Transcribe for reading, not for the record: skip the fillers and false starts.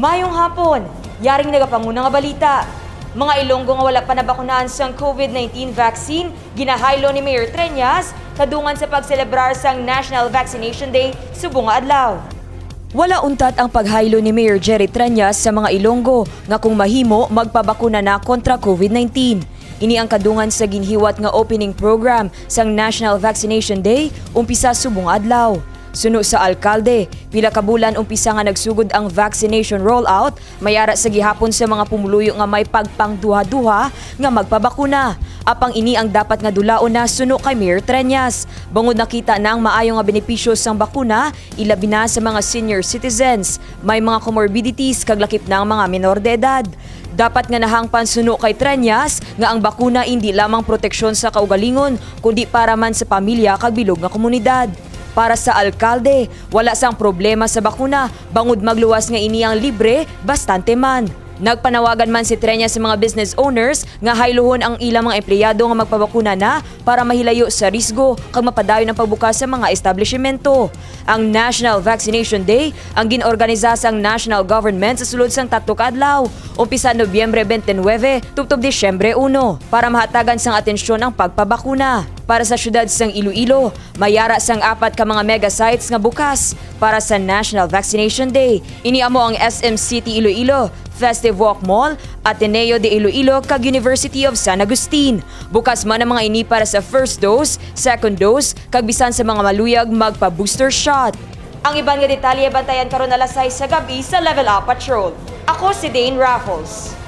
Mayong hapon, yaring nagapanguna nga balita. Mga Ilonggo nga wala pa nabakunahan sa COVID-19 vaccine, ginahaylo ni Mayor Treñas kadungan sa pagselebrar sang National Vaccination Day subong nga adlaw. Wala untat ang paghaylo ni Mayor Jerry Treñas sa mga Ilonggo nga kung mahimo magpabakuna na kontra COVID-19. Ini ang kadungan sa ginhiwat nga opening program sang National Vaccination Day umpisa subong adlaw. Suno sa alkalde, pila ka bulan umpisa nga nagsugod ang vaccination rollout, mayara sa gihapon sa mga pumuluyo nga may pagpangduha-duha nga magpabakuna. Apang ini ang dapat nga dulaon na suno kay Mayor Treñas. Bangod nakita na ang maayo nga benepisyo sang bakuna, ilabi na sa mga senior citizens, may mga comorbidities kag lakip na ang mga menor de edad. Dapat nga nahangpan suno kay Treñas nga ang bakuna hindi lamang proteksyon sa kaugalingon kundi para man sa pamilya kag bilog nga komunidad. Para sa alkalde, wala sang problema sa bakuna, bangod magluwas nga ini ang libre, bastante man. Nagpanawagan man si Treñas sa mga business owners nga hayluhon ang ilang mga empleyado nga magpabakuna na para mahilayo sa risgo kag mapadayon ang pagbukas sa mga establishmento. Ang National Vaccination Day ang ginorganiza sang national government sa sulod sang 3 ka adlaw, umpisa Nobyembre 29 tubtob Disyembre 1 para mahatagan sang atensyon ang pagpabakuna. Para sa syudad sang Iloilo, mayara sang 4 ka mga mega sites nga bukas para sa National Vaccination Day. Ini amo ang SM City Iloilo, Festive Walk Mall, Ateneo de Iloilo kag University of San Agustin. Bukas man ang mga ini para sa first dose, second dose, kag bisan sa mga maluyag magpa-booster shot. Ang iban nga detalye bantayan karon alas 6 sa gabi sa Level Up Patrol. Ako si Dane Raffles.